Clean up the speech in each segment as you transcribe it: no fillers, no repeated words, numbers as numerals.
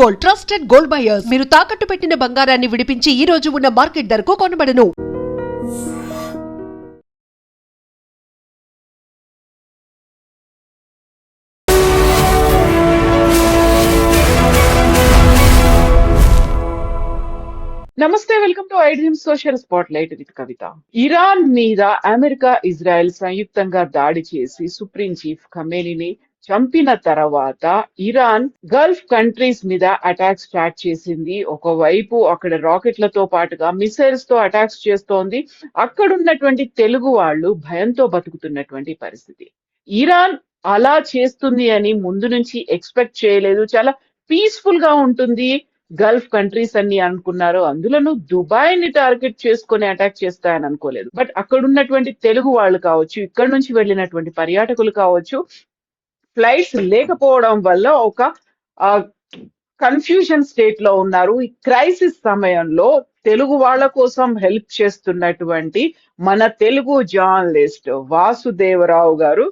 Gold, trusted gold buyers. మీరు తాకట్టు పెట్టిన బంగారాన్ని విడిపించి ఈ రోజు ఉన్న మార్కెట్ ధరకు కొనబడను. నమస్తే, welcome to iDream social spot light with Kavitha. Iran మీద అమెరికా, ఇజ్రాయెల్ సంయుక్తంగా దాడి చేసి సుప్రీం చీఫ్ ఖమేనీని చంపిన తర్వాత ఇరాన్ గల్ఫ్ కంట్రీస్ మీద అటాక్ స్టార్ట్ చేసింది. ఒకవైపు అక్కడ రాకెట్లతో పాటుగా మిసైల్స్ తో అటాక్స్ చేస్తోంది. అక్కడున్నటువంటి తెలుగు వాళ్ళు భయంతో బతుకుతున్నటువంటి పరిస్థితి. ఇరాన్ అలా చేస్తుంది అని ముందు నుంచి ఎక్స్పెక్ట్ చేయలేదు. చాలా పీస్ఫుల్ గా ఉంటుంది గల్ఫ్ కంట్రీస్ అన్ని అనుకున్నారు. అందులోనూ దుబాయ్ ని టార్గెట్ చేసుకుని అటాక్ చేస్తాయని అనుకోలేదు. బట్ అక్కడ ఉన్నటువంటి తెలుగు వాళ్ళు కావచ్చు, ఇక్కడ నుంచి వెళ్ళినటువంటి పర్యాటకులు కావచ్చు, ఫ్లైట్స్ లేకపోవడం వల్ల ఒక కన్ఫ్యూజన్ స్టేట్ లో ఉన్నారు. ఈ క్రైసిస్ సమయంలో తెలుగు వాళ్ళ కోసం హెల్ప్ చేస్తున్నటువంటి మన తెలుగు జర్నలిస్ట్ వాసుదేవరావు గారు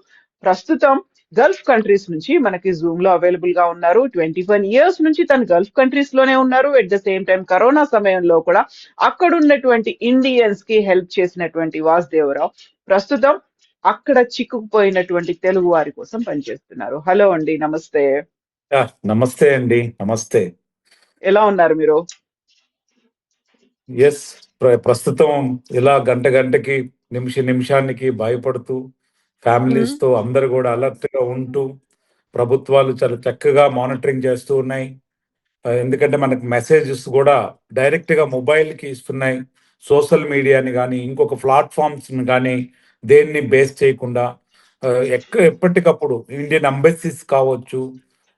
ప్రస్తుతం గల్ఫ్ కంట్రీస్ నుంచి మనకి జూమ్ లో అవైలబుల్ గా ఉన్నారు. 21 years నుంచి తను గల్ఫ్ కంట్రీస్ లోనే ఉన్నారు. At the same time corona సమయంలో కూడా అక్కడ ఉన్నటువంటి ఇండియన్స్ కి హెల్ప్ చేసినటువంటి వాసుదేవరావు ప్రస్తుతం అక్కడ చిక్కుకుపోయినటువంటి తెలుగు వారి కోసం పనిచేస్తున్నారు. హలో అండి, నమస్తే. నమస్తే అండి, నమస్తే. ఎలా ఉన్నారు మీరు? ఎస్, ప్రస్తుతం ఇలా గంటకి నిమిషానికి భయపడుతూ ఫ్యామిలీస్ తో అందరు కూడా అలర్ట్ గా ఉంటూ ప్రభుత్వాలు చాలా చక్కగా మానిటరింగ్ చేస్తూ ఉన్నాయి. ఎందుకంటే మనకు మెసేజెస్ కూడా డైరెక్ట్ గా మొబైల్ కి ఇస్తున్నాయి. సోషల్ మీడియాని కానీ ఇంకొక ప్లాట్ఫామ్స్ కానీ దేన్ని బేస్ చేయకుండా ఎప్పటికప్పుడు ఇండియన్ ఎంబసీస్ కావచ్చు,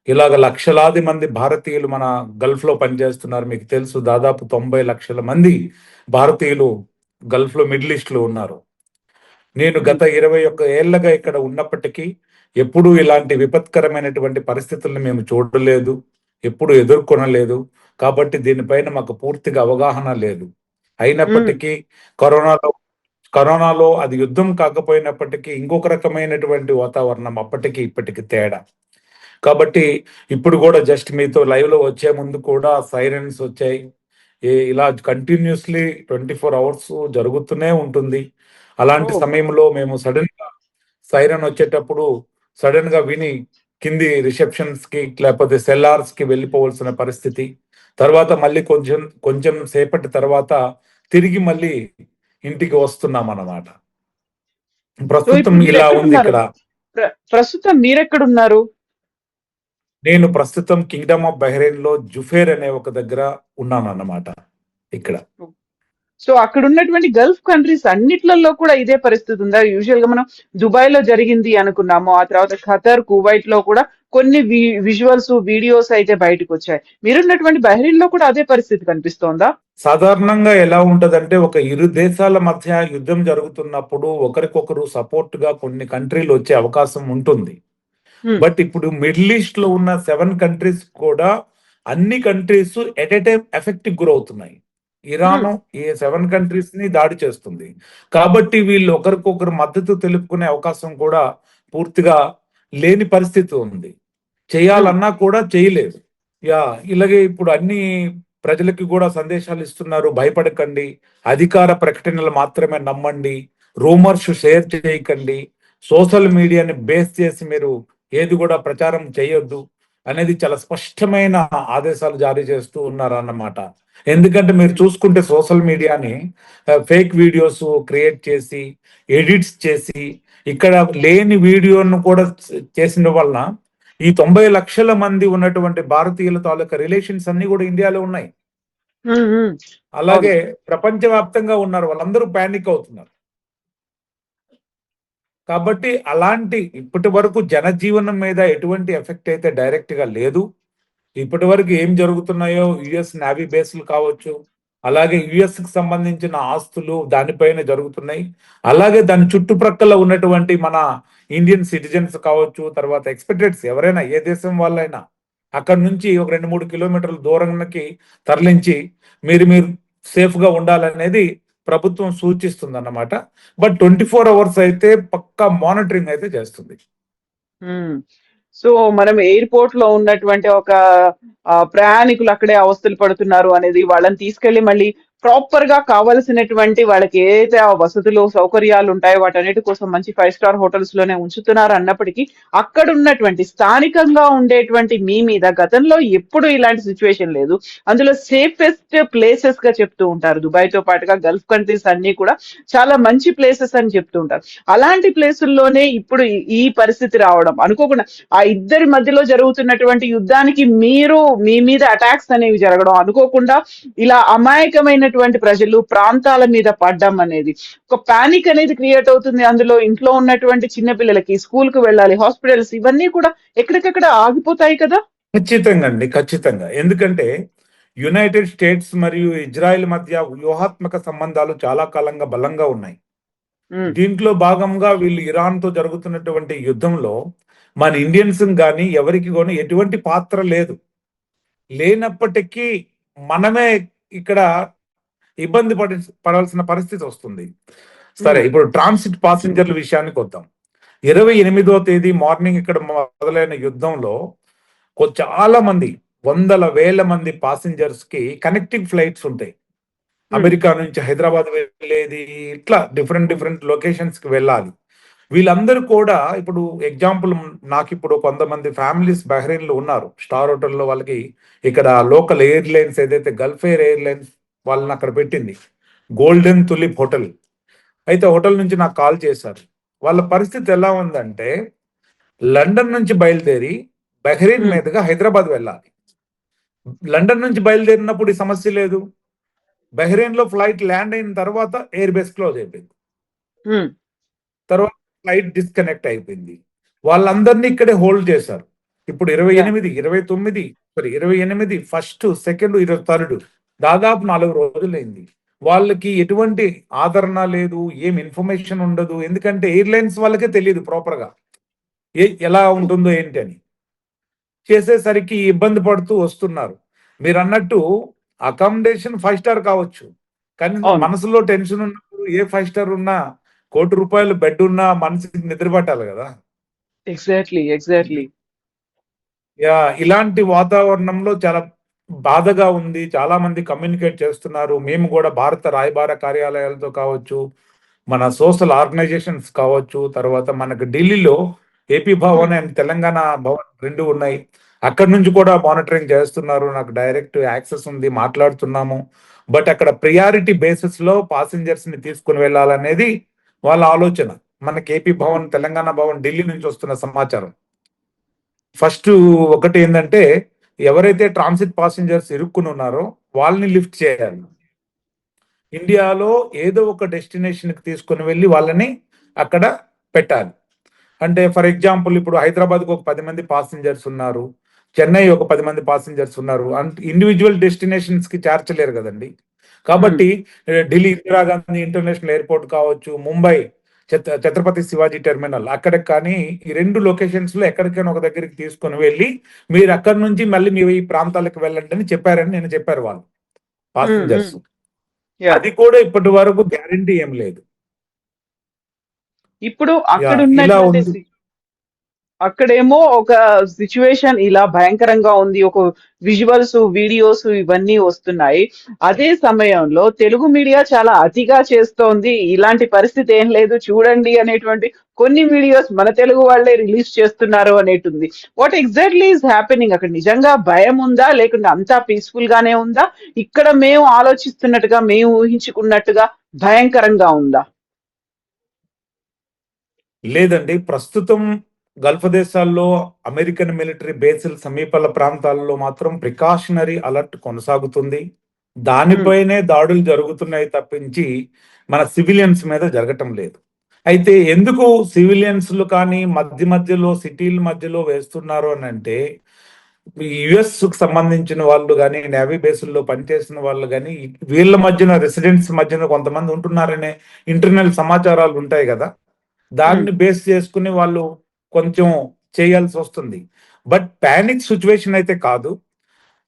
ఇలాగ లక్షలాది మంది భారతీయులు మన గల్ఫ్ లో పనిచేస్తున్నారు. మీకు తెలుసు, దాదాపు 90 లక్షల మంది భారతీయులు గల్ఫ్ లో, మిడిల్ ఈస్ట్ లో ఉన్నారు. నేను గత 21 ఏళ్లగా ఇక్కడ ఉన్నప్పటికీ ఎప్పుడూ ఇలాంటి విపత్కరమైనటువంటి పరిస్థితులను మేము చూడలేదు, ఎప్పుడు ఎదుర్కొనలేదు. కాబట్టి దీనిపైన మాకు పూర్తిగా అవగాహన లేదు. అయినప్పటికీ కరోనాలో అది యుద్ధం కాకపోయినప్పటికీ ఇంకొక రకమైనటువంటి వాతావరణం అప్పటికి ఇప్పటికి తేడా. కాబట్టి ఇప్పుడు కూడా జస్ట్ మీతో లైవ్ లో వచ్చే ముందు కూడా సైరన్స్ వచ్చాయి. ఇలా కంటిన్యూస్లీ 24 hours జరుగుతూనే ఉంటుంది. అలాంటి సమయంలో మేము సడన్ గా సైరన్ వచ్చేటప్పుడు సడన్ గా విని కింది రిసెప్షన్స్ కి లేకపోతే సెల్లార్స్ కి వెళ్ళిపోవలసిన పరిస్థితి. తర్వాత మళ్ళీ కొంచెం సేపటి తర్వాత తిరిగి మళ్ళీ ఇంటికి వస్తున్నాం అన్నమాట. ప్రస్తుతం ఇలా ఉంది ఇక్కడ. ప్రస్తుతం మీరెక్కడున్నారు? నేను ప్రస్తుతం కింగ్డమ్ ఆఫ్ బహ్రెయిన్ లో జుఫేర్ అనే ఒక దగ్గర ఉన్నాను అన్నమాట ఇక్కడ. సో అక్కడ ఉన్నటువంటి గల్ఫ్ కంట్రీస్ అన్నిట్లలో కూడా ఇదే పరిస్థితి ఉందా? యూజువల్ గా మనం దుబాయ్ లో జరిగింది అనుకున్నాము, ఆ తర్వాత ఖతర్, కువైట్ లో కూడా కొన్ని విజువల్స్, వీడియోస్ అయితే బయటకు వచ్చాయి. మీరున్నటువంటి బహ్రెయిన్ లో కూడా అదే పరిస్థితి కనిపిస్తోందా? సాధారణంగా ఎలా ఉంటదంటే, ఒక ఇరు దేశాల మధ్య యుద్ధం జరుగుతున్నప్పుడు ఒకరికొకరు సపోర్ట్ గా కొన్ని కంట్రీలు వచ్చే అవకాశం ఉంటుంది. బట్ ఇప్పుడు మిడిల్ ఈస్ట్ లో ఉన్న 7 కంట్రీస్ కూడా అన్ని countries at a time effect గురవుతున్నాయి. ఇరాన్ ఈ 7 కంట్రీస్ ని దాడి చేస్తుంది. కాబట్టి వీళ్ళు ఒకరికొకరు మద్దతు తెలుపుకునే అవకాశం కూడా పూర్తిగా లేని పరిస్థితి ఉంది. చేయాలన్నా కూడా చేయలేదు. ఇలాగే ఇప్పుడు అన్ని ప్రజలకి కూడా సందేశాలు ఇస్తున్నారు. భయపడకండి, అధికార ప్రకటనలు మాత్రమే నమ్మండి, రూమర్స్ షేర్ చేయకండి, సోషల్ మీడియాని బేస్ చేసి మీరు ఏది కూడా ప్రచారం చేయొద్దు అనేది చాలా స్పష్టమైన ఆదేశాలు జారీ చేస్తూ ఉన్నారు అన్నమాట. ఎందుకంటే మీరు చూసుకుంటే సోషల్ మీడియాని ఫేక్ వీడియోస్ క్రియేట్ చేసి, ఎడిట్స్ చేసి, ఇక్కడ లేని వీడియోను కూడా చేసిన వలన ఈ 90 లక్షల మంది ఉన్నటువంటి భారతీయుల తాలూకా రిలేషన్స్ అన్ని కూడా ఇండియాలో ఉన్నాయి. అలాగే ప్రపంచవ్యాప్తంగా ఉన్నారు, వాళ్ళందరూ ప్యానిక్ అవుతున్నారు. కాబట్టి అలాంటి ఇప్పటి వరకు జనజీవనం మీద ఎటువంటి ఎఫెక్ట్ అయితే డైరెక్ట్ గా లేదు. ఇప్పటి వరకు ఏం జరుగుతున్నాయో యుఎస్ నేవీ బేస్లు కావచ్చు, అలాగే యుఎస్ కి సంబంధించిన ఆస్తులు దానిపైన జరుగుతున్నాయి. అలాగే దాని చుట్టుప్రక్కల ఉన్నటువంటి మన ఇండియన్ సిటిజన్స్ కావచ్చు, తర్వాత ఎక్స్పెక్టెడ్స్ ఎవరైనా ఏ దేశం వాళ్ళైనా అక్కడి నుంచి ఒక 2-3 కిలోమీటర్ల దూరంకి తరలించి మీరు సేఫ్ గా ఉండాలనేది ప్రభుత్వం సూచిస్తుంది అన్నమాట. బట్ 24 hours అయితే పక్కా మానిటరింగ్ అయితే చేస్తుంది. సో మనం ఎయిర్పోర్ట్ లో ఉన్నటువంటి ఒక ప్రయాణికులు అక్కడే అవస్థలు పడుతున్నారు అనేది వాళ్ళని తీసుకెళ్లి మళ్ళీ ప్రాపర్ గా కావలసినటువంటి వాళ్ళకి ఏదైతే ఆ వసతులు సౌకర్యాలు ఉంటాయో వాటన్నిటి కోసం మంచి 5 స్టార్ హోటల్స్ లోనే ఉంచుతున్నారు అన్నప్పటికీ అక్కడ ఉన్నటువంటి స్థానికంగా ఉండేటువంటి మీ మీద గతంలో ఎప్పుడు ఇలాంటి సిచ్యువేషన్ లేదు. అందులో సేఫెస్ట్ ప్లేసెస్ గా చెప్తూ ఉంటారు. దుబాయ్ తో పాటుగా గల్ఫ్ కంట్రీస్ అన్ని కూడా చాలా మంచి ప్లేసెస్ అని చెప్తూ ఉంటారు. అలాంటి ప్లేసుల్లోనే ఇప్పుడు ఈ పరిస్థితి రావడం అనుకోకుండా ఆ ఇద్దరి మధ్యలో జరుగుతున్నటువంటి యుద్ధానికి మీరు మీ మీద అటాక్స్ అనేవి జరగడం అనుకోకుండా ఇలా అమాయకమైనటువంటి ప్రజలు ప్రాంతాల మీద పడ్డం అనేది ఒక పానిక్ అనేది క్రియేట్ అవుతుంది. అందులో ఇంట్లో ఉన్నటువంటి చిన్న పిల్లలకి స్కూల్ కు వెళ్ళాలి, హాస్పిటల్స్ ఇవన్నీ కూడా ఎక్కడికక్కడ ఆగిపోతాయి కదా. ఖచ్చితంగా అండి, ఖచ్చితంగా. ఎందుకంటే యునైటెడ్ స్టేట్స్ మరియు ఇజ్రాయెల్ మధ్య వ్యూహాత్మక సంబంధాలు చాలా కాలంగా బలంగా ఉన్నాయి. ఉమ్, దీంట్లో భాగంగా వీళ్ళు ఇరాన్ తో జరుగుతున్నటువంటి యుద్ధంలో మన ఇండియన్స్ కానీ ఎవరికి కానీ ఎటువంటి పాత్ర లేదు. లేనప్పటికీ మనమే ఇక్కడ ఇబ్బంది పడాల్సిన పరిస్థితి వస్తుంది. సరే, ఉమ్, ఇప్పుడు ట్రాన్సిట్ పాసింజర్ల విషయానికి వద్దాం. 28వ తేదీ మార్నింగ్ ఇక్కడ మొదలైన యుద్ధంలో చాలా మంది, వందల వేల మంది పాసింజర్స్ కి కనెక్టింగ్ ఫ్లైట్స్ ఉంటాయి. ఉమ్, అమెరికా నుంచి హైదరాబాద్ వెళ్ళేది, ఇట్లా డిఫరెంట్ లొకేషన్స్ కి వెళ్ళాలి. వీళ్ళందరూ కూడా ఇప్పుడు ఎగ్జాంపుల్, నాకు ఇప్పుడు కొంతమంది ఫ్యామిలీస్ బహ్రెయిన్ లో ఉన్నారు. స్టార్ హోటల్లో వాళ్ళకి ఇక్కడ లోకల్ ఎయిర్లైన్స్ ఏదైతే గల్ఫ్ ఎయిర్లైన్స్ వాళ్ళని అక్కడ పెట్టింది, గోల్డెన్ తులిప్ హోటల్. అయితే హోటల్ నుంచి నాకు కాల్ చేశారు. వాళ్ళ పరిస్థితి ఎలా ఉందంటే లండన్ నుంచి బయలుదేరి బహ్రెయిన్ ఉమ్, మీదుగా హైదరాబాద్ వెళ్ళాలి. లండన్ నుంచి బయలుదేరినప్పుడు ఈ సమస్య లేదు. బహ్రెయిన్ లో ఫ్లైట్ ల్యాండ్ అయిన తర్వాత ఎయిర్ బేస్ క్లోజ్ అయిపోయింది. ఉమ్, తర్వాత ఫ్లైట్ డిస్కనెక్ట్ అయిపోయింది. వాళ్ళందరినీ ఇక్కడే హోల్డ్ చేశారు. ఇప్పుడు 28, 29, 28, ఫస్ట్, సెకండ్, 23, దాదాపు 4 రోజులైంది. వాళ్ళకి ఎటువంటి ఆదరణ లేదు, ఏం ఇన్ఫర్మేషన్ ఉండదు. ఎందుకంటే ఎయిర్లైన్స్ వాళ్ళకే తెలియదు ప్రాపర్ గా ఎలా ఉంటుందో ఏంటి అని. చేసేసరికి ఇబ్బంది పడుతూ వస్తున్నారు. మీరు అన్నట్టు అకామిడేషన్ 5 స్టార్ కావచ్చు, కానీ అవును, మనసులో టెన్షన్ ఉన్నప్పుడు ఏ 5 స్టార్ ఉన్నా, ₹1,00,00,000 బెడ్ ఉన్నా మనసుకి నిద్ర పట్టాలి కదా. Exactly exactly. ఇలాంటి వాతావరణంలో చాలా బాధగా ఉంది. చాలా మంది కమ్యూనికేట్ చేస్తున్నారు. మేము కూడా భారత రాయబార కార్యాలయాలతో కావచ్చు, మన సోషల్ ఆర్గనైజేషన్స్ కావచ్చు, తర్వాత మనకు ఢిల్లీలో ఏపీ భవన్ అండ్ తెలంగాణ భవన్ 2 ఉన్నాయి. అక్కడి నుంచి కూడా మానిటరింగ్ చేస్తున్నారు. నాకు డైరెక్ట్ యాక్సెస్ ఉంది, మాట్లాడుతున్నాము. బట్ అక్కడ ప్రియారిటీ బేసిస్ లో పాసింజర్స్ ని తీసుకుని వెళ్ళాలనేది వాళ్ళ ఆలోచన. మనకి ఏపీ భవన్, తెలంగాణ భవన్, ఢిల్లీ నుంచి వస్తున్న సమాచారం. ఫస్ట్ ఒకటి ఏంటంటే ఎవరైతే ట్రాన్సిట్ పాసింజర్స్ ఇరుక్కుని ఉన్నారో వాళ్ళని లిఫ్ట్ చేయాలి. ఇండియాలో ఏదో ఒక డెస్టినేషన్ కి తీసుకుని వెళ్ళి వాళ్ళని అక్కడ పెట్టాలి. అంటే ఫర్ ఎగ్జాంపుల్ ఇప్పుడు హైదరాబాద్కి ఒక 10 మంది పాసింజర్స్ ఉన్నారు, చెన్నై ఒక 10 మంది పాసింజర్స్ ఉన్నారు. ఇండివిజువల్ డెస్టినేషన్స్ కి చేర్చలేరు కదండి. కాబట్టి ఢిల్లీ ఇందిరాగాంధీ ఇంటర్నేషనల్ ఎయిర్పోర్ట్ కావచ్చు, ముంబై ఛత్రపతి శివాజీ టెర్మినల్, అక్కడికి కానీ ఈ 2 లొకేషన్స్ లో ఎక్కడికైనా ఒక దగ్గరికి తీసుకుని వెళ్ళి మీరు అక్కడి నుంచి మళ్ళీ మీ ఈ ప్రాంతాలకు వెళ్ళండి అని చెప్పారు వాళ్ళు పాసింజర్స్. అది కూడా ఇప్పటి వరకు గ్యారంటీ ఏం లేదు. ఇప్పుడు అక్కడ ఇలా ఉన్నటువంటి ఉంది. అక్కడేమో ఒక సిచ్యువేషన్ ఇలా భయంకరంగా ఉంది. ఒక విజువల్స్, వీడియోస్ ఇవన్నీ వస్తున్నాయి. అదే సమయంలో తెలుగు మీడియా చాలా అతిగా చేస్తోంది. ఇలాంటి పరిస్థితి ఏం లేదు చూడండి అనేటువంటి కొన్ని వీడియోస్ మన తెలుగు వాళ్ళే రిలీజ్ చేస్తున్నారు అనేటుంది. What exactly is happening? అక్కడ నిజంగా భయం ఉందా, లేకుంటే అంతా పీస్ఫుల్ గానే ఉందా? ఇక్కడ మేము ఆలోచిస్తున్నట్టుగా, మేము ఊహించుకున్నట్టుగా భయంకరంగా ఉందా? లేదండి, ప్రస్తుతం గల్ఫ్ దేశాల్లో అమెరికన్ మిలిటరీ బేస్ల సమీపల ప్రాంతాల్లో మాత్రం ప్రికాషనరీ అలర్ట్ కొనసాగుతుంది. దానిపైనే దాడులు జరుగుతున్నాయి తప్పించి మన సివిలియన్స్ మీద జరగటం లేదు. అయితే ఎందుకు సివిలియన్స్ కానీ మధ్యలో సిటీల మధ్యలో వేస్తున్నారు అని అంటే యుఎస్ కు సంబంధించిన వాళ్ళు కానీ, నేవీ బేసుల్లో పనిచేసిన వాళ్ళు కానీ, వీళ్ళ మధ్యన రెసిడెంట్స్ మధ్యన కొంతమంది ఉంటున్నారనే ఇంటర్నల్ సమాచారాలు ఉంటాయి కదా. దాన్ని బేస్ చేసుకుని వాళ్ళు కొంచెం చేయాల్సి వస్తుంది. బట్ పానిక్ సిచ్యువేషన్ అయితే కాదు.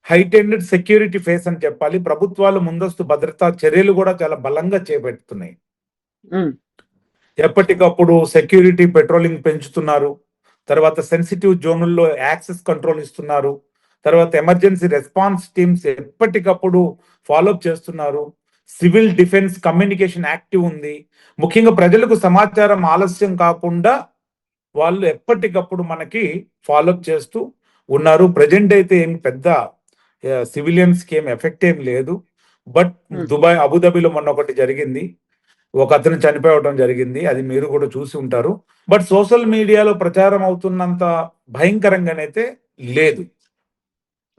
హైటెండెడ్ సెక్యూరిటీ ఫేస్ అని చెప్పాలి. ప్రభుత్వాలు ముందస్తు భద్రతా చర్యలు కూడా చాలా బలంగా చేపడుతున్నాయి. ఉమ్, ఎప్పటికప్పుడు సెక్యూరిటీ పెట్రోలింగ్ పెంచుతున్నారు. తర్వాత సెన్సిటివ్ జోనుల్లో యాక్సెస్ కంట్రోల్ ఇస్తున్నారు, తర్వాత ఎమర్జెన్సీ రెస్పాన్స్ టీమ్స్ ఎప్పటికప్పుడు ఫాలోఅప్ చేస్తున్నారు, సివిల్ డిఫెన్స్ కమ్యూనికేషన్ యాక్టివ్ ఉంది. ముఖ్యంగా ప్రజలకు సమాచారం ఆలస్యం కాకుండా వాళ్ళు ఎప్పటికప్పుడు మనకి ఫాలోఅప్ చేస్తూ ఉన్నారు. ప్రజెంట్ అయితే ఏం పెద్ద సివిలియన్స్కి ఏం ఎఫెక్ట్ ఏం లేదు. బట్ దుబాయ్ అబుదాబిలో మొన్న ఒకటి జరిగింది, ఒక అతను చనిపోవడం జరిగింది, అది మీరు కూడా చూసి ఉంటారు. బట్ సోషల్ మీడియాలో ప్రచారం అవుతున్నంత భయంకరంగానైతే లేదు.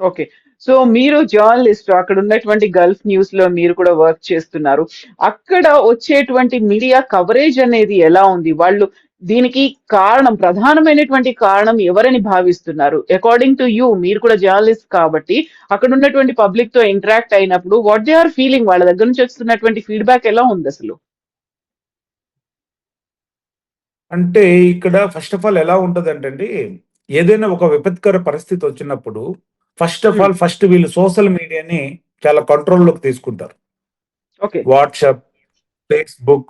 ఓకే. సో మీరు జర్నలిస్ట్, అక్కడ ఉన్నటువంటి గల్ఫ్ న్యూస్ లో మీరు కూడా వర్క్ చేస్తున్నారు. అక్కడ వచ్చేటువంటి మీడియా కవరేజ్ అనేది ఎలా ఉంది? వాళ్ళు దీనికి కారణం, ప్రధానమైనటువంటి కారణం ఎవరని భావిస్తున్నారు? అకార్డింగ్ టు యూ, మీరు కూడా జర్నలిస్ట్ కాబట్టి అక్కడ ఉన్నటువంటి పబ్లిక్ తో ఇంటరాక్ట్ అయినప్పుడు వాట్ దే ఆర్ ఫీలింగ్, వాళ్ళ దగ్గర నుంచి వస్తున్నటువంటి ఫీడ్బ్యాక్ ఎలా ఉంది అసలు? అంటే ఇక్కడ ఫస్ట్ ఆఫ్ ఆల్ ఎలా ఉంటదంటే అండి, ఏదైనా ఒక విపత్కర పరిస్థితి వచ్చినప్పుడు ఫస్ట్ వీళ్ళు సోషల్ మీడియాని చాలా కంట్రోల్లోకి తీసుకుంటారు. Okay. WhatsApp, Facebook,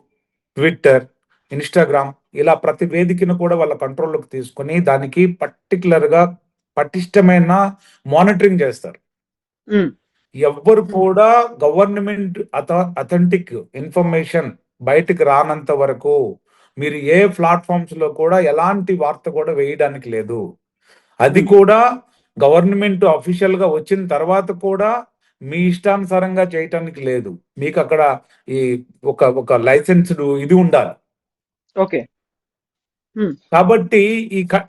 Twitter, Instagram, ఇలా ప్రతి వేదికను కూడా వాళ్ళ కంట్రోల్లోకి తీసుకొని దానికి పర్టికులర్గా పటిష్టమైన మానిటరింగ్ చేస్తారు. ఎవ్వరు కూడా గవర్నమెంట్ అథెంటిక్ ఇన్ఫర్మేషన్ బయటకు రానంత వరకు మీరు ఏ ప్లాట్ఫామ్స్ లో కూడా ఎలాంటి వార్త కూడా వేయడానికి లేదు. అది కూడా గవర్నమెంట్ అఫీషియల్ గా వచ్చిన తర్వాత కూడా మీ ఇష్టానుసారంగా చేయటానికి లేదు. మీకు అక్కడ ఈ ఒక లైసెన్స్డ్ ఇది ఉండాలి. ఓకే. కాబట్టి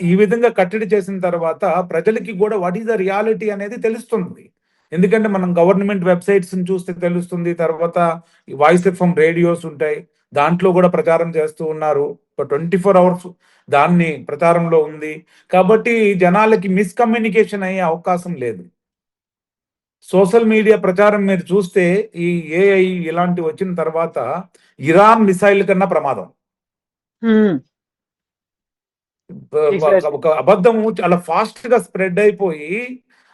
ఈ విధంగా కట్టడి చేసిన తర్వాత ప్రజలకి కూడా వాట్ ఈస్ ద రియాలిటీ అనేది తెలుస్తుంది. ఎందుకంటే మనం గవర్నమెంట్ వెబ్సైట్స్ చూస్తే తెలుస్తుంది, తర్వాత వాయిస్ ఎఫ్ఎం రేడియోస్ ఉంటాయి, దాంట్లో కూడా ప్రచారం చేస్తూ ఉన్నారు. 24 అవర్స్ దాన్ని ప్రచారంలో ఉంది. కాబట్టి జనాలకి మిస్కమ్యూనికేషన్ అయ్యే అవకాశం లేదు. సోషల్ మీడియా ప్రచారం మీరు చూస్తే ఈ ఏఐ ఇలాంటి వచ్చిన తర్వాత ఇరాన్ మిసైల్ కన్నా ప్రమాదం. ఒక అబద్ధము చాలా ఫాస్ట్ గా స్ప్రెడ్ అయిపోయి,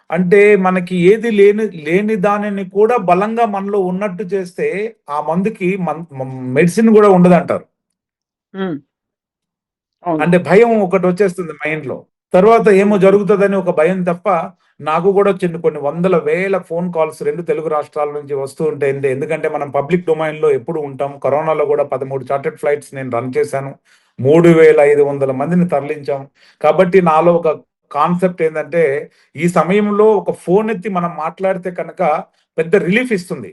అంటే మనకి ఏది లేని దానిని కూడా బలంగా మనలో ఉన్నట్టు చేస్తే ఆ మందుకి మెడిసిన్ కూడా ఉండదంటారు. అంటే భయం ఒకటి వచ్చేస్తుంది మైండ్ లో. తర్వాత ఏమో జరుగుతుందని ఒక భయం తప్ప. నాకు కూడా వచ్చింది కొన్ని వందల వేల ఫోన్ కాల్స్ 2 తెలుగు రాష్ట్రాల నుంచి వస్తూ ఉంటాయి. ఎందుకంటే మనం పబ్లిక్ డొమైన్ లో ఎప్పుడు ఉంటాం. కరోనాలో కూడా 13 చార్టెడ్ ఫ్లైట్స్ నేను రన్ చేశాను, 3500 మందిని తరలించాం. కాబట్టి నాలో ఒక కాన్సెప్ట్ ఏంటంటే, ఈ సమయంలో ఒక ఫోన్ ఎత్తి మనం మాట్లాడితే కనుక పెద్ద రిలీఫ్ ఇస్తుంది.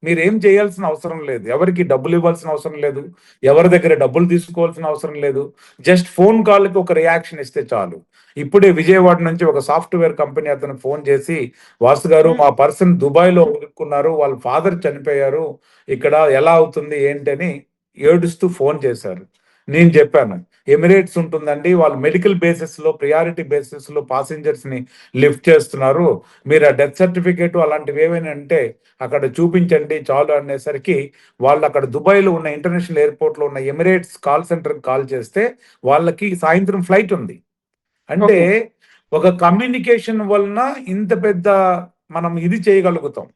మీరేం చేయాల్సిన అవసరం లేదు, ఎవరికి డబ్బులు ఇవ్వాల్సిన అవసరం లేదు, ఎవరి దగ్గర డబ్బులు తీసుకోవాల్సిన అవసరం లేదు. జస్ట్ ఫోన్ కాల్కి ఒక రియాక్షన్ ఇస్తే చాలు. ఇప్పుడే విజయవాడ నుంచి ఒక సాఫ్ట్వేర్ కంపెనీ అతను ఫోన్ చేసి, వాసు గారు మా పర్సన్ దుబాయ్లో ఉరుక్కున్నారు, వాళ్ళ ఫాదర్ చనిపోయారు, ఇక్కడ ఎలా అవుతుంది ఏంటని ఏడుస్తూ ఫోన్ చేశారు. నేను చెప్పాను, ఎమిరేట్స్ ఉంటుందండి, వాళ్ళు మెడికల్ బేసిస్ లో ప్రియారిటీ బేసిస్ లో పాసెంజర్స్ ని లిఫ్ట్ చేస్తున్నారు, మీరు ఆ డెత్ సర్టిఫికేట్ అలాంటివి ఏమైనా అంటే అక్కడ చూపించండి చాలు అనేసరికి, వాళ్ళు అక్కడ దుబాయ్లో ఉన్న ఇంటర్నేషనల్ ఎయిర్పోర్ట్ లో ఉన్న ఎమిరేట్స్ కాల్ సెంటర్ కాల్ చేస్తే వాళ్ళకి సాయంత్రం ఫ్లైట్ ఉంది. అంటే ఒక కమ్యూనికేషన్ వలన ఇంత పెద్ద మనం ఇది చేయగలుగుతాం.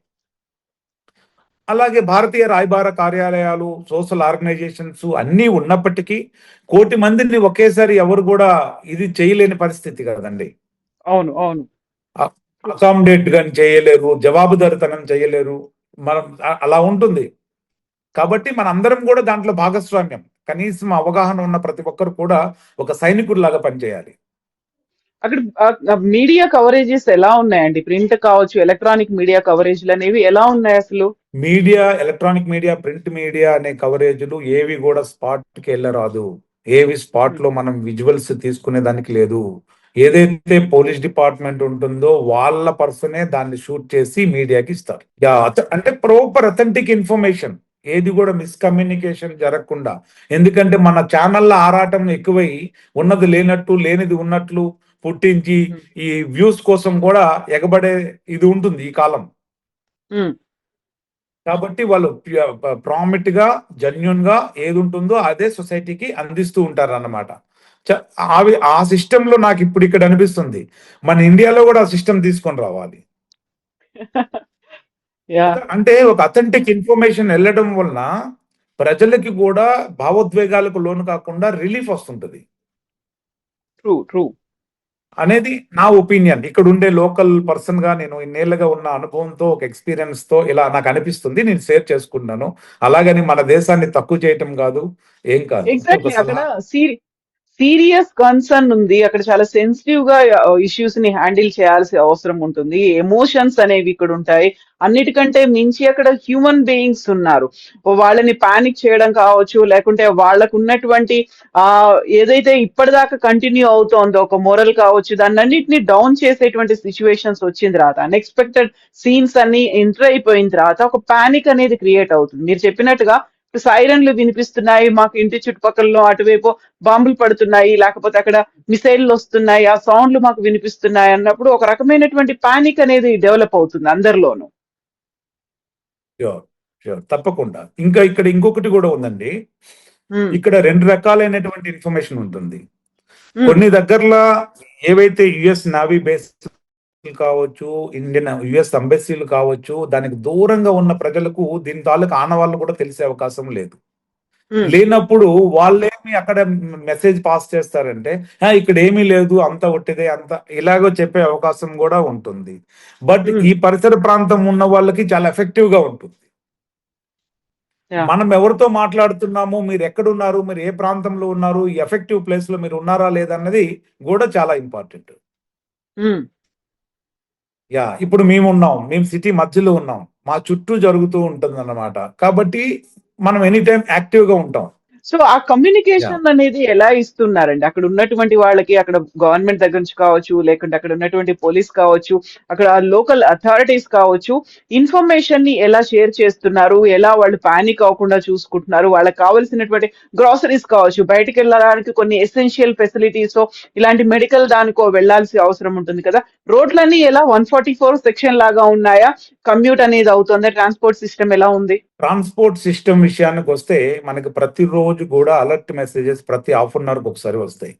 అలాగే భారతీయ రాయబార కార్యాలయాలు, సోషల్ ఆర్గనైజేషన్స్ అన్నీ ఉన్నప్పటికీ 1 కోటి మందిని ఒకేసారి ఎవరు కూడా ఇది చేయలేని పరిస్థితి కదండి. అవును, అవును. అకామిడేట్ గాని చేయలేరు, జవాబుదారితనం చేయలేరు, మనం అలా ఉంటుంది. కాబట్టి మనందరం కూడా దాంట్లో భాగస్వామ్యం, కనీసం అవగాహన ఉన్న ప్రతి ఒక్కరు కూడా ఒక సైనికుడిలాగా పనిచేయాలి. అక్కడ మీడియా కవరేజెస్ ఎలా ఉన్నాయండి? ప్రింట్ కావచ్చు, ఎలక్ట్రానిక్ మీడియా కవరేజ్లు అనేవి ఎలా ఉన్నాయి అసలు? Media, electronic media, print media అనే కవరేజ్లు ఏవి కూడా స్పాట్కి వెళ్ళరాదు. ఏవి స్పాట్ లో మనం విజువల్స్ తీసుకునే దానికి లేదు. ఏదైతే పోలీస్ డిపార్ట్మెంట్ ఉంటుందో వాళ్ళ పర్సనే దాన్ని షూట్ చేసి మీడియాకి ఇస్తారు. అంటే ప్రాపర్ అథెంటిక్ ఇన్ఫర్మేషన్, ఏది కూడా మిస్కమ్యూనికేషన్ జరగకుండా. ఎందుకంటే మన ఛానళ్ళ ఆరాటం ఎక్కువై ఉన్నది లేనట్టు, లేనిది ఉన్నట్లు పుట్టించి ఈ వ్యూస్ కోసం కూడా ఎగబడే ఇది ఉంటుంది ఈ కాలం. కాబట్టి వాళ్ళు ప్రామిట్ గా, జెన్యూన్ గా ఏది ఉంటుందో అదే సొసైటీకి అందిస్తూ ఉంటారు అన్నమాట. ఆ సిస్టమ్ లో నాకు ఇప్పుడు ఇక్కడ అనిపిస్తుంది, మన ఇండియాలో కూడా ఆ సిస్టమ్ తీసుకొని రావాలి. అంటే ఒక అథెంటిక్ ఇన్ఫర్మేషన్ వెళ్ళడం వలన ప్రజలకి కూడా భావోద్వేగాలకు లోను కాకుండా రిలీఫ్ వస్తుంటది. ట్రూ. అనేది నా ఒపీనియన్. ఇక్కడ ఉండే లోకల్ పర్సన్ గా నేను ఇన్నేళ్లుగా ఉన్న అనుభవంతో, ఒక ఎక్స్పీరియన్స్ తో ఇలా నాకు అనిపిస్తుంది. నేను షేర్ చేసుకుంటున్నాను. అలాగని మన దేశాన్ని తక్కువ చేయటం కాదు, ఏం కాదు. ఒక ఎగ్జాక్ట్లీ అక్కడ సలహా. సీరియస్ కన్సర్న్ ఉంది. అక్కడ చాలా సెన్సిటివ్ గా ఇష్యూస్ ని హ్యాండిల్ చేయాల్సిన అవసరం ఉంటుంది. ఎమోషన్స్ అనేవి ఇక్కడ ఉంటాయి. అన్నిటికంటే మించి అక్కడ హ్యూమన్ బీయింగ్స్ ఉన్నారు. వాళ్ళని పానిక్ చేయడం కావచ్చు, లేకుంటే వాళ్ళకు ఉన్నటువంటి ఆ ఏదైతే ఇప్పటిదాకా కంటిన్యూ అవుతోందో ఒక మొరల్ కావచ్చు, దాన్ని అన్నిటిని డౌన్ చేసేటువంటి సిచ్యువేషన్స్ వచ్చిన తర్వాత, అన్ఎక్స్పెక్టెడ్ సీన్స్ అన్ని ఎంటర్ అయిపోయిన తర్వాత ఒక పానిక్ అనేది క్రియేట్ అవుతుంది. మీరు చెప్పినట్టుగా సైరన్లు వినిపిస్తున్నాయి, మాకు ఇంటి చుట్టుపక్కల అటువైపు బాంబులు పడుతున్నాయి, లేకపోతే అక్కడ మిసైల్లు వస్తున్నాయి, ఆ సౌండ్లు మాకు వినిపిస్తున్నాయి అన్నప్పుడు ఒక రకమైనటువంటి పానిక్ అనేది డెవలప్ అవుతుంది అందరిలోనూ. ష్యూర్, ష్యూర్, తప్పకుండా. ఇంకా ఇక్కడ ఇంకొకటి కూడా ఉందండి. ఉమ్, ఇక్కడ 2 రకాలైనటువంటి ఇన్ఫర్మేషన్ ఉంటుంది. ఉమ్, కొన్ని దగ్గరలో ఏవైతే యుఎస్ నావీ బేస్ కావచ్చు, ఇండియన్ యుఎస్ ఎంబసీలు కావచ్చు, దానికి దూరంగా ఉన్న ప్రజలకు దీని తాలూకు ఆనవాళ్ళు కూడా తెలిసే అవకాశం లేదు. ఉమ్, లేనప్పుడు వాళ్ళేమి అక్కడ మెసేజ్ పాస్ చేస్తారంటే, ఇక్కడ ఏమీ లేదు, అంత ఒట్టిదే, అంత ఇలాగో చెప్పే అవకాశం కూడా ఉంటుంది. బట్ ఉమ్, ఈ పరిసర ప్రాంతం ఉన్న వాళ్ళకి చాలా ఎఫెక్టివ్ గా ఉంటుంది. యా, మనం ఎవరితో మాట్లాడుతున్నాము, మీరు ఎక్కడున్నారు, మీరు ఏ ప్రాంతంలో ఉన్నారు, ఈ ఎఫెక్టివ్ ప్లేస్ లో మీరు ఉన్నారా లేదన్నది కూడా చాలా ఇంపార్టెంట్. ఉమ్. ఇప్పుడు మేము సిటీ మధ్యలో ఉన్నాం, మా చుట్టూ జరుగుతూ ఉంటుంది అన్నమాట. కాబట్టి మనం ఎనీ టైం యాక్టివ్ గా ఉంటాం. సో ఆ కమ్యూనికేషన్ అనేది ఎలా ఇస్తున్నారండి అక్కడ ఉన్నటువంటి వాళ్ళకి? అక్కడ గవర్నమెంట్ దగ్గర నుంచి కావచ్చు, లేకుంటే అక్కడ ఉన్నటువంటి పోలీస్ కావచ్చు, అక్కడ లోకల్ అథారిటీస్ కావచ్చు, ఇన్ఫర్మేషన్ ని ఎలా షేర్ చేస్తున్నారు, ఎలా వాళ్ళు పానిక్ అవ్వకుండా చూసుకుంటున్నారు, వాళ్ళకి కావాల్సినటువంటి గ్రాసరీస్ కావచ్చు, బయటకు వెళ్ళడానికి కొన్ని ఎసెన్షియల్ ఫెసిలిటీస్, ఇలాంటి మెడికల్ దానికో వెళ్ళాల్సిన అవసరం ఉంటుంది కదా, రోడ్లన్నీ ఎలా 144 సెక్షన్ లాగా ఉన్నాయా? కమ్యూట్ అనేది అవుతుందా? ట్రాన్స్పోర్ట్ సిస్టమ్ ఎలా ఉంది? ట్రాన్స్పోర్ట్ సిస్టమ్ విషయానికి వస్తే మనకి ప్రతిరోజు కూడా అలర్ట్ మెసేజెస్ ప్రతి హాఫ్ అన్ అవర్కి ఒకసారి వస్తాయి.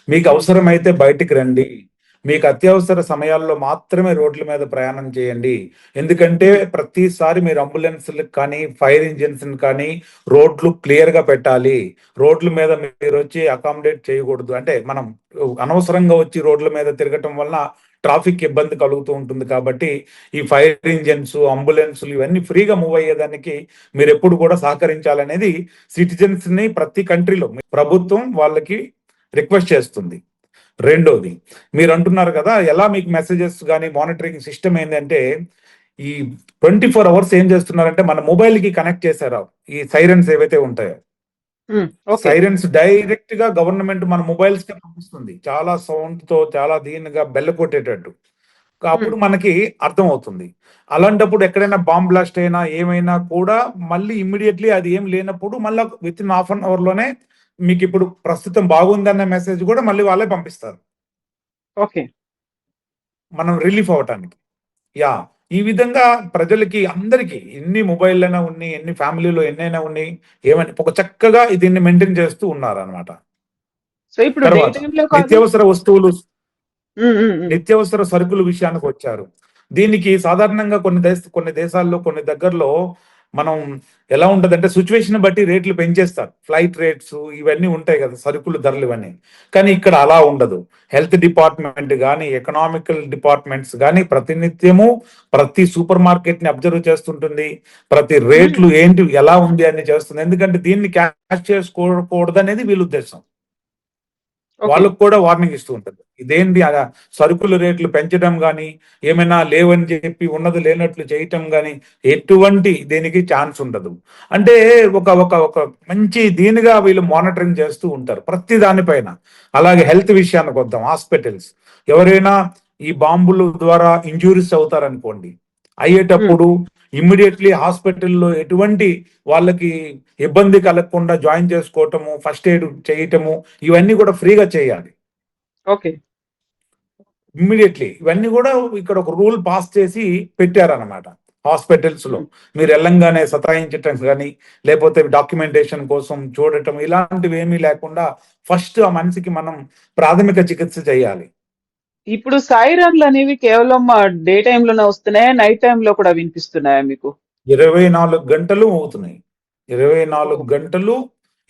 మీకు అవసరమైతే బయటికి రండి, మీకు అత్యవసర సమయాల్లో మాత్రమే రోడ్ల మీద ప్రయాణం చేయండి. ఎందుకంటే ప్రతిసారి మీరు అంబులెన్స్లకు కానీ, ఫైర్ ఇంజిన్స్ కానీ రోడ్లు క్లియర్ గా పెట్టాలి. రోడ్ల మీద మీరు వచ్చి అకామిడేట్ చేయకూడదు. అంటే మనం అనవసరంగా వచ్చి రోడ్ల మీద తిరగటం వలన ట్రాఫిక్ ఇబ్బంది కలుగుతూ ఉంటుంది. కాబట్టి ఈ ఫైర్ ఇంజిన్స్, అంబులెన్స్లు ఇవన్నీ ఫ్రీగా మూవ్ అయ్యేదానికి మీరు ఎప్పుడు కూడా సహకరించాలనేది సిటిజన్స్ ని ప్రతి కంట్రీలో ప్రభుత్వం వాళ్ళకి రిక్వెస్ట్ చేస్తుంది. రెండోది, మీరు అంటున్నారు కదా ఎలా మీకు మెసేజెస్ కానీ మానిటరింగ్ సిస్టమ్ ఏంటంటే, ఈ 24 అవర్స్ ఏం చేస్తున్నారంటే మన మొబైల్ కి కనెక్ట్ చేశారు ఈ సైరన్స్ ఏవైతే ఉంటాయో. ఓకే. సైరన్స్ డైరెక్ట్ గా గవర్నమెంట్ మన మొబైల్స్ కి పంపిస్తుంది, చాలా సౌండ్ తో, చాలా దీనిగా బెల్ల కొట్టేటట్టు. అప్పుడు మనకి అర్థం అవుతుంది. అలాంటప్పుడు ఎక్కడైనా బాంబ్ బ్లాస్ట్ అయినా ఏమైనా కూడా మళ్ళీ ఇమ్మీడియట్లీ అది ఏం లేనప్పుడు మళ్ళీ within half an hour లోనే మీకు ఇప్పుడు ప్రస్తుతం బాగుందన్న మెసేజ్ కూడా మళ్ళీ వాళ్ళే పంపిస్తారు, ఓకే. మనం రిలీఫ్ అవటానికి. ఈ విధంగా ప్రజలకి అందరికి ఎన్ని మొబైల్ అయినా ఉన్నాయి, ఎన్ని ఫ్యామిలీలో ఎన్నైనా ఉన్నాయి, ఏమైనా ఒక చక్కగా దీన్ని మెయింటైన్ చేస్తూ ఉన్నారు అనమాట. సో ఇప్పుడు డే తర్వాత టైమ్ లో కాదు. నిత్యావసర వస్తువులు, ఉమ్, ఉమ్, ఉమ్. నిత్యావసర సరుకుల విషయానికి వచ్చారు. దీనికి సాధారణంగా కొన్ని దేశాల్లో, కొన్ని దగ్గరలో మనం ఎలా ఉంటదంటే సిచ్యువేషన్ బట్టి రేట్లు పెంచేస్తారు. ఫ్లైట్ రేట్స్ ఇవన్నీ ఉంటాయి కదా, సరుకులు ధరలు ఇవన్నీ. కానీ ఇక్కడ అలా ఉండదు. హెల్త్ డిపార్ట్మెంట్ కానీ, ఎకనామికల్ డిపార్ట్మెంట్స్ కానీ ప్రతినిత్యము ప్రతి సూపర్ మార్కెట్ ని అబ్జర్వ్ చేస్తుంటుంది. ప్రతి రేట్లు ఏంటి, ఎలా ఉంది అని చేస్తుంది. ఎందుకంటే దీన్ని క్యాష్ చేసుకోకూడదు అనేది వీళ్ళ ఉద్దేశం. వాళ్ళకు కూడా వార్నింగ్ ఇస్తూ ఉంటుంది. ఇదేంటి సరుకుల రేట్లు పెంచడం కానీ, ఏమైనా లేవని చెప్పి ఉన్నది లేనట్లు చేయటం కానీ ఎటువంటి దీనికి ఛాన్స్ ఉండదు. అంటే ఒక ఒక ఒక మంచి దీనిగా వీళ్ళు మానిటరింగ్ చేస్తూ ఉంటారు ప్రతి దానిపైన. అలాగే హెల్త్ విషయానికి వద్దాం. హాస్పిటల్స్, ఎవరైనా ఈ బాంబుల ద్వారా ఇంజూరీస్ అవుతారనుకోండి, అయ్యేటప్పుడు ఇమ్మీడియట్లీ హాస్పిటల్లో ఎటువంటి వాళ్ళకి ఇబ్బంది కలగకుండా జాయిన్ చేసుకోవటము, ఫస్ట్ ఎయిడ్ చేయటము, ఇవన్నీ కూడా ఫ్రీగా చేయాలి ఓకే. ఇమ్మీడియట్లీ. ఇవన్నీ కూడా ఇక్కడ ఒక రూల్ పాస్ చేసి పెట్టారనమాట హాస్పిటల్స్ లో. మీరు వెళ్ళంగానే సతాయించటం కానీ, లేకపోతే డాక్యుమెంటేషన్ కోసం చూడటం, ఇలాంటివి ఏమీ లేకుండా ఫస్ట్ ఆ మనిషికి మనం ప్రాథమిక చికిత్స చేయాలి. ఇప్పుడు సైరన్లు అనేవి కేవలం డే టైమ్ లోనే వస్తున్నాయా, నైట్ టైమ్ లో కూడా వినిపిస్తున్నాయా మీకు? 24 గంటలు అవుతున్నాయి. 24 గంటలు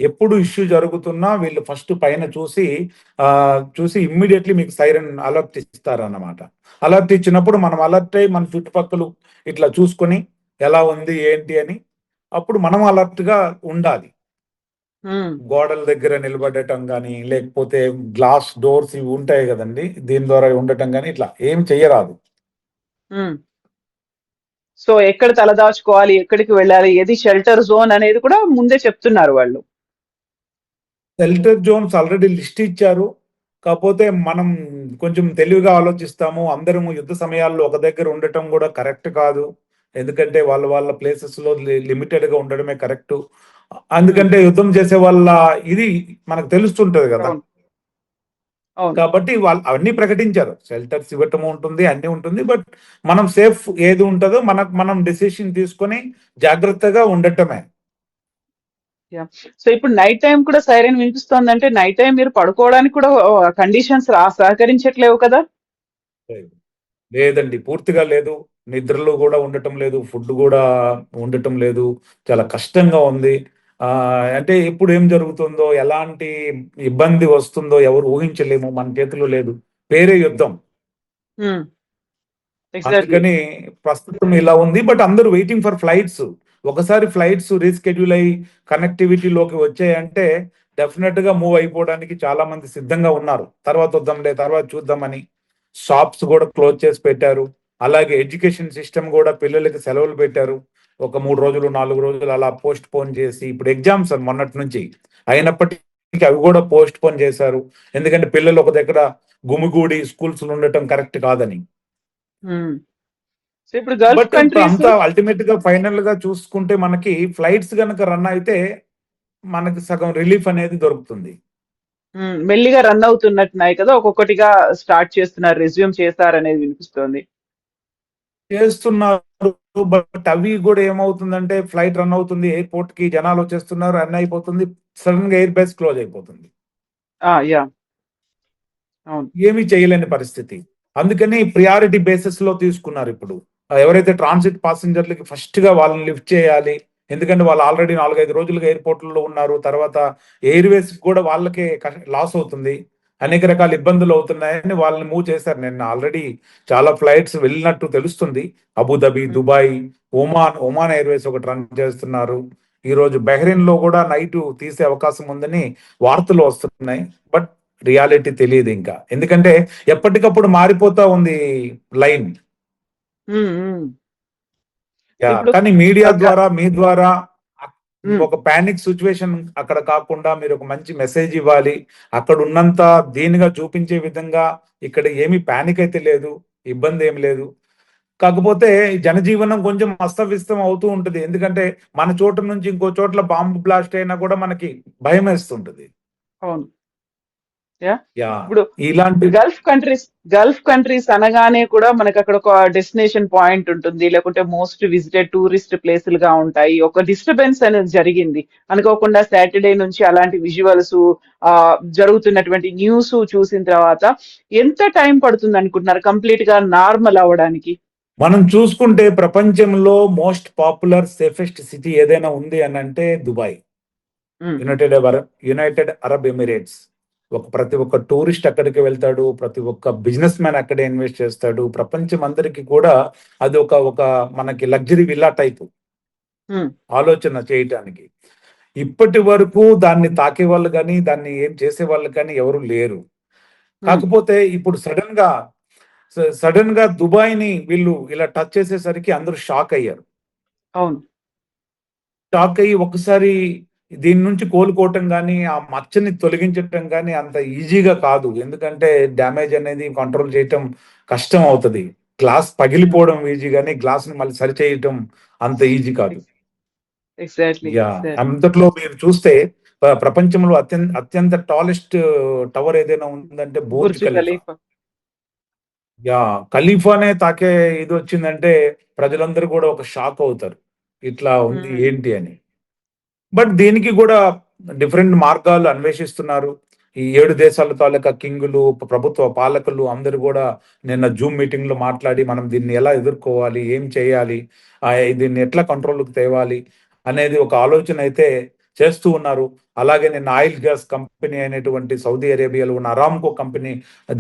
ఎప్పుడు ఇష్యూ జరుగుతున్నా వీళ్ళు ఫస్ట్ పైన చూసి ఇమ్మీడియట్లీ మీకు సైరన్ అలర్ట్ ఇస్తారన్నమాట. అలర్ట్ ఇచ్చినప్పుడు మనం అలర్ట్ అయ్యి మన చుట్టుపక్కల ఇట్లా చూసుకొని ఎలా ఉంది ఏంటి అని అప్పుడు మనం అలర్ట్గా ఉండాలి. ఉమ్, గోడల దగ్గర నిలబడటం కానీ లేకపోతే గ్లాస్ డోర్స్ ఇవి ఉంటాయి కదండి, దీని ద్వారా ఉండటం కానీ ఇట్లా ఏం చెయ్యరాదు. ఉమ్. సో ఎక్కడ తలదాచుకోవాలి, ఎక్కడికి వెళ్ళాలి, ఏది షెల్టర్ జోన్ అనేది కూడా ముందే చెప్తున్నారు వాళ్ళు. షెల్టర్ జోన్స్ ఆల్రెడీ లిస్ట్ ఇచ్చారు. కాకపోతే మనం కొంచెం తెలివిగా ఆలోచిస్తాము. అందరం యుద్ధ సమయాల్లో ఒక దగ్గర ఉండటం కూడా కరెక్ట్ కాదు. ఎందుకంటే వాళ్ళ ప్లేసెస్ లో లిమిటెడ్ గా ఉండడమే కరెక్ట్. అందుకంటే యుద్ధం చేసే వాళ్ళ ఇది మనకు తెలుస్తుంటది కదా. అవును, అవును. కాబట్టి వాళ్ళు అవన్నీ ప్రకటించారు, షెల్టర్స్ ఇవ్వటం ఉంటుంది, అన్ని ఉంటుంది. బట్ మనం సేఫ్ ఏది ఉంటుందో మనం డెసిషన్ తీసుకొని జాగ్రత్తగా ఉండటమే. సో ఇప్పుడు నైట్ టైం కూడా సైరన్ వినిపిస్తోందంటే నైట్ టైం మీరు పడుకోవడానికి కూడా కండిషన్స్ సహకరించట్లేవు కదా. లేదండి, పూర్తిగా లేదు. నిద్రలో కూడా ఉండటం లేదు, ఫుడ్ కూడా ఉండటం లేదు. చాలా కష్టంగా ఉంది. అంటే ఎప్పుడు ఏం జరుగుతుందో, ఎలాంటి ఇబ్బంది వస్తుందో ఎవరు ఊహించలేము. మన చేతిలో లేదు. వేరే యుద్ధం. ఎగ్జాక్ట్లీ. అందుకని ప్రస్తుతం ఇలా ఉంది. బట్ అందరూ వెయిటింగ్ ఫర్ ఫ్లైట్స్. ఒకసారి ఫ్లైట్స్ రీస్కెడ్యూల్ అయ్యి కనెక్టివిటీలోకి వచ్చాయంటే డెఫినెట్ గా మూవ్ అయిపోవడానికి చాలా మంది సిద్ధంగా ఉన్నారు. తర్వాత వద్దాంలే, తర్వాత చూద్దామని షాప్స్ కూడా క్లోజ్ చేసి పెట్టారు. అలాగే ఎడ్యుకేషన్ సిస్టమ్ కూడా పిల్లలకి సెలవులు పెట్టారు. ఒక 3 రోజులు 4 రోజులు అలా పోస్ట్ పోన్ చేసి, ఇప్పుడు ఎగ్జామ్స్ మొన్నటి నుంచి అయినప్పటికీ అవి కూడా పోస్ట్ పోన్ చేశారు. ఎందుకంటే పిల్లలు ఒక దగ్గర గుమిగూడి స్కూల్స్ ఉండటం కరెక్ట్ కాదని. సో ఇప్పుడు గల్ఫ్ బట్ ఇప్పుడు కంట్రీస్ అంతా అల్టిమేట్ గా ఫైనల్ గా చూసుకుంటే మనకి ఫ్లైట్స్ కనుక రన్ అయితే మనకి సగం రిలీఫ్ అనేది దొరుకుతుంది. మెల్లిగా రన్ అవుతున్నట్టున్నాయి కదా, ఒక్కొక్కటిగా స్టార్ట్ చేస్తున్నారు, రెజ్యూమ్ చేస్తారనేది వినిపిస్తోంది. చేస్తున్నారు. బట్ అవి కూడా ఏమవుతుందంటే ఫ్లైట్ రన్ అవుతుంది, ఎయిర్పోర్ట్ కి జనాలు వచ్చేస్తున్నారు, రన్ అయిపోతుంది, సడన్ గా ఎయిర్ బేస్ క్లోజ్ అయిపోతుంది. యా, అవును. ఏమీ చేయలేని పరిస్థితి. అందుకని ప్రియారిటీ బేసిస్ లో తీసుకున్నారు. ఇప్పుడు ఎవరైతే ట్రాన్సిట్ ప్యాసింజర్లకి ఫస్ట్ గా వాళ్ళని లిఫ్ట్ చేయాలి. ఎందుకంటే వాళ్ళు ఆల్రెడీ 4-5 రోజులుగా ఎయిర్పోర్ట్లలో ఉన్నారు. తర్వాత ఎయిర్వేస్ కూడా వాళ్ళకే లాస్ అవుతుంది, అనేక రకాల ఇబ్బందులు అవుతున్నాయని వాళ్ళని మూవ్ చేశారు. నిన్న ఆల్రెడీ చాలా ఫ్లైట్స్ వెళ్ళినట్టు తెలుస్తుంది. అబుదాబి, దుబాయ్, ఒమాన్ ఎయిర్వేస్ ఒకటి రన్ చేస్తున్నారు. ఈ రోజు బహ్రెయిన్ లో కూడా నైట్ తీసే అవకాశం ఉందని వార్తలు వస్తున్నాయి. బట్ రియాలిటీ తెలియదు ఇంకా, ఎందుకంటే ఎప్పటికప్పుడు మారిపోతా ఉంది లైన్. ఇప్పుడు కానీ మీడియా గ- ద్వారా, మీ ద్వారా ఉమ్, ఒక పానిక్ సిచ్యువేషన్ అక్కడ కాకుండా మీరు ఒక మంచి మెసేజ్ ఇవ్వాలి. అక్కడ ఉన్నంత దీనిగా చూపించే విధంగా ఇక్కడ ఏమీ పానిక్ అయితే లేదు, ఇబ్బంది ఏమి లేదు. కాకపోతే జనజీవనం కొంచెం అస్తవ్యస్తం అవుతూ ఉంటుంది. ఎందుకంటే మన చోటు నుంచి ఇంకో చోట్ల బాంబు బ్లాస్ట్ అయినా కూడా మనకి భయం వేస్తుంటది. అవును. యా. యా, ఇప్పుడు ఇలాంటి గల్ఫ్ కంట్రీస్ అనగానే కూడా మనకి అక్కడ ఒక డెస్టినేషన్ పాయింట్ ఉంటుంది, లేకుంటే మోస్ట్ విజిటెడ్ టూరిస్ట్ ప్లేసులుగా ఉంటాయి. ఒక డిస్టర్బెన్స్ అనేది జరిగింది అనుకోకుండా సాటర్డే నుంచి, అలాంటి విజువల్స్ జరుగుతున్నటువంటి న్యూస్ చూసిన తర్వాత ఎంత టైం పడుతుంది అనుకుంటున్నారు కంప్లీట్ గా నార్మల్ అవ్వడానికి? మనం చూసుకుంటే ప్రపంచంలో మోస్ట్ పాపులర్ సేఫెస్ట్ సిటీ ఏదైనా ఉంది అని అంటే దుబాయ్, ఉమ్, యునైటెడ్ అరబ్ ఎమిరేట్స్. ప్రతి ఒక్క టూరిస్ట్ అక్కడికి వెళ్తాడు, ప్రతి ఒక్క బిజినెస్ మ్యాన్ అక్కడే ఇన్వెస్ట్ చేస్తాడు. ప్రపంచం అందరికీ కూడా అది ఒక మనకి లగ్జరీ విల్లా టైపు ఉమ్, ఆలోచన చేయటానికి. ఇప్పటి వరకు దాన్ని తాకే వాళ్ళు కానీ, దాన్ని ఏం చేసే వాళ్ళు కానీ ఎవరు లేరు. ఉమ్, కాకపోతే ఇప్పుడు సడన్ గా దుబాయ్ ని వీళ్ళు ఇలా టచ్ చేసేసరికి అందరూ షాక్ అయ్యారు. అవును. షాక్ అయ్యి ఒకసారి దీని నుంచి కోలుకోవటం కానీ, ఆ మచ్చని తొలగించటం కానీ అంత ఈజీగా కాదు. ఎందుకంటే డ్యామేజ్ అనేది కంట్రోల్ చేయటం కష్టం అవుతుంది. గ్లాస్ పగిలిపోవడం ఈజీ కానీ గ్లాస్ ని మళ్ళీ సరి చేయటం అంత ఈజీ కాదు. ఎగ్జాక్ట్లీ. యా, అంతట్లో మీరు చూస్తే ప్రపంచంలో అత్యంత టాలెస్ట్ టవర్ ఏదైనా ఉందంటే బుర్జ్ బుర్జ్ ఖలీఫా. ఖలీఫా. యా, ఖలీఫానే తాకే ఇది వచ్చిందంటే ప్రజలందరూ కూడా ఒక షాక్ అవుతారు, ఇట్లా ఉంది ఏంటి అని. బట్ దీనికి కూడా డిఫరెంట్ మార్గాలు అన్వేషిస్తున్నారు. ఈ 7 దేశాల తాలూకా కింగులు, ప్రభుత్వ పాలకులు అందరూ కూడా నిన్న జూమ్ మీటింగ్ లో మాట్లాడి మనం దీన్ని ఎలా ఎదుర్కోవాలి, ఏం చేయాలి, దీన్ని ఎట్లా కంట్రోల్కి తేవాలి అనేది ఒక ఆలోచన అయితే చేస్తూ ఉన్నారు. అలాగే నిన్న ఆయిల్ గ్యాస్ కంపెనీ అయినటువంటి సౌదీ అరేబియాలో ఉన్న అరామ్కో కంపెనీ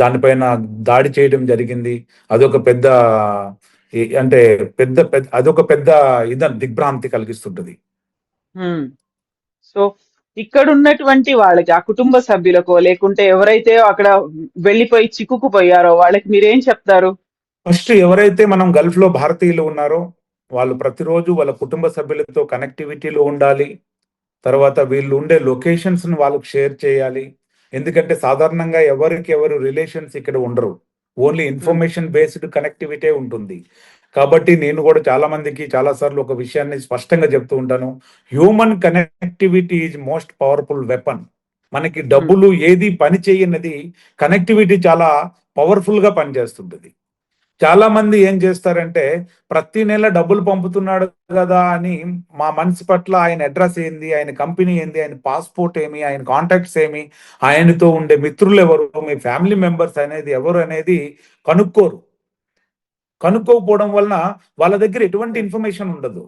దానిపైన దాడి చేయడం జరిగింది. అదొక పెద్ద అంటే పెద్ద పెద్ద అదొక పెద్ద దిగ్భ్రాంతి కలిగిస్తుంటది. సో ఇక్కడ ఉన్నటువంటి వాళ్ళకి, ఆ కుటుంబ సభ్యులకో లేకుంటే ఎవరైతే అక్కడ వెళ్ళిపోయి చిక్కుకుపోయారో వాళ్ళకి మీరేం చెప్తారు? ఫస్ట్ ఎవరైతే మనం గల్ఫ్ లో భారతీయులు ఉన్నారో వాళ్ళు ప్రతిరోజు వాళ్ళ కుటుంబ సభ్యులతో కనెక్టివిటీలో ఉండాలి. తర్వాత వీళ్ళు ఉండే లొకేషన్స్ ని వాళ్ళకి షేర్ చేయాలి. ఎందుకంటే సాధారణంగా ఎవరికి ఎవరు రిలేషన్స్ ఇక్కడ ఉండరు. ఓన్లీ ఇన్ఫర్మేషన్ బేస్డ్ కనెక్టివిటీ ఉంటుంది. కాబట్టి నేను కూడా చాలా మందికి చాలా సార్లు ఒక విషయాన్ని స్పష్టంగా చెప్తూ ఉంటాను. Human connectivity is most powerful weapon. మనకి డబ్బులు ఏది పని చేయనది, కనెక్టివిటీ చాలా పవర్ఫుల్ గా పనిచేస్తుంటది. చాలా మంది ఏం చేస్తారంటే ప్రతి నెల డబ్బులు పంపుతున్నాడు కదా అని మా మనసు పట్ల ఆయన అడ్రస్ ఏంది, ఆయన కంపెనీ ఏంది, ఆయన పాస్పోర్ట్ ఏమి, ఆయన కాంటాక్ట్స్ ఏమి, ఆయనతో ఉండే మిత్రులు ఎవరు, మీ ఫ్యామిలీ మెంబర్స్ అనేది ఎవరు అనేది కనుక్కోకపోవడం వలన వాళ్ళ దగ్గర ఎటువంటి ఇన్ఫర్మేషన్ ఉండదు.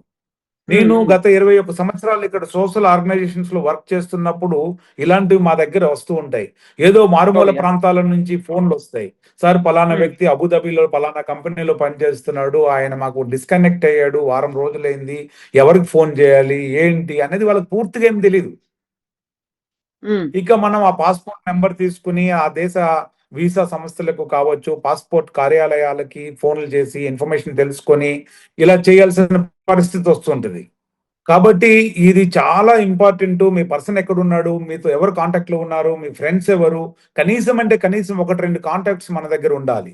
నేను గత 21 సంవత్సరాలు ఇక్కడ సోషల్ ఆర్గనైజేషన్స్ లో వర్క్ చేస్తున్నప్పుడు ఇలాంటివి మా దగ్గర వస్తూ ఉంటాయి. ఏదో మారుమూల ప్రాంతాల నుంచి ఫోన్లు వస్తాయి. సార్ పలానా వ్యక్తి అబుదాబిలో పలానా కంపెనీలో పనిచేస్తున్నాడు, ఆయన మాకు డిస్కనెక్ట్ అయ్యాడు, వారం రోజులైంది, ఎవరికి ఫోన్ చేయాలి ఏంటి అనేది వాళ్ళకి పూర్తిగా ఏం తెలియదు. ఇక మనం ఆ పాస్పోర్ట్ నెంబర్ తీసుకుని ఆ దేశ వీసా సంస్థలకు కావచ్చు, పాస్పోర్ట్ కార్యాలయాలకి ఫోన్లు చేసి ఇన్ఫర్మేషన్ తెలుసుకొని ఇలా చేయాల్సిన పరిస్థితి వస్తుంటది. కాబట్టి ఇది చాలా ఇంపార్టెంట్. మీ పర్సన్ ఎక్కడున్నాడు, మీతో ఎవరు కాంటాక్ట్ లో ఉన్నారు, మీ ఫ్రెండ్స్ ఎవరు, కనీసం 1-2 కాంటాక్ట్స్ మన దగ్గర ఉండాలి.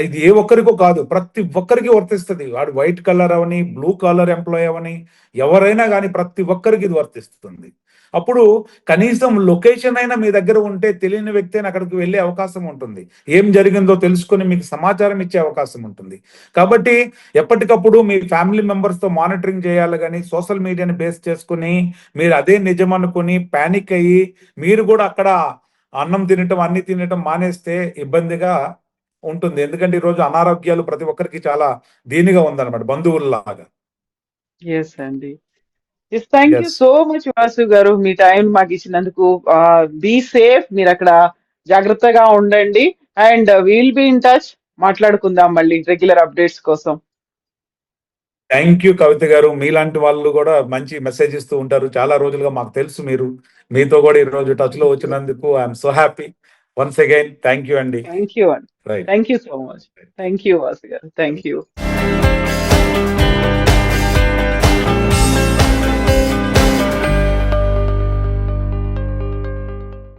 ఇది ఏ ఒక్కరికో కాదు, ప్రతి ఒక్కరికి వర్తిస్తుంది. వాడు వైట్ కలర్ అవని, బ్లూ కలర్ ఎంప్లాయ్ అవని, ఎవరైనా కానీ ప్రతి ఒక్కరికి ఇది వర్తిస్తుంది. అప్పుడు కనీసం లొకేషన్ అయినా మీ దగ్గర ఉంటే తెలియని వ్యక్తి అయినా అక్కడికి వెళ్ళే అవకాశం ఉంటుంది. ఏం జరిగిందో తెలుసుకొని మీకు సమాచారం ఇచ్చే అవకాశం ఉంటుంది. కాబట్టి ఎప్పటికప్పుడు మీ ఫ్యామిలీ మెంబర్స్ తో మానిటరింగ్ చేయాలి. కానీ సోషల్ మీడియాని బేస్ చేసుకుని మీరు అదే నిజం అనుకుని పానిక్ అయ్యి మీరు కూడా అక్కడ అన్నం తినటం అన్ని తినటం మానేస్తే ఇబ్బందిగా ఉంటుంది. ఎందుకంటే ఈరోజు అనారోగ్యాలు ప్రతి ఒక్కరికి చాలా దీనిగా ఉందన్నమాట, బంధువుల్లాగా. ఎస్ అండి. Thank you so much Vasu గారు, మీ టైం మాకు ఇచ్చినందుకు. బీ సేఫ్, మీరు అక్కడ జాగ్రత్తగా ఉండండి. And will be in touch, మాట్లాడుకుందాం మళ్ళీ రెగ్యులర్ అప్డేట్స్ కోసం. థ్యాంక్ యూ కవిత గారు. మీలాంటి వాళ్ళు కూడా మంచి మెసేజ్ ఇస్తూ ఉంటారు. చాలా రోజులుగా మాకు తెలుసు మీతో కూడా ఈ రోజు టచ్ లో వచ్చినందుకు I'm so happy. Once again thank you అండి. థ్యాంక్ యూ అండి. Thank you so much. Thank you Vasu గారు. Thank you.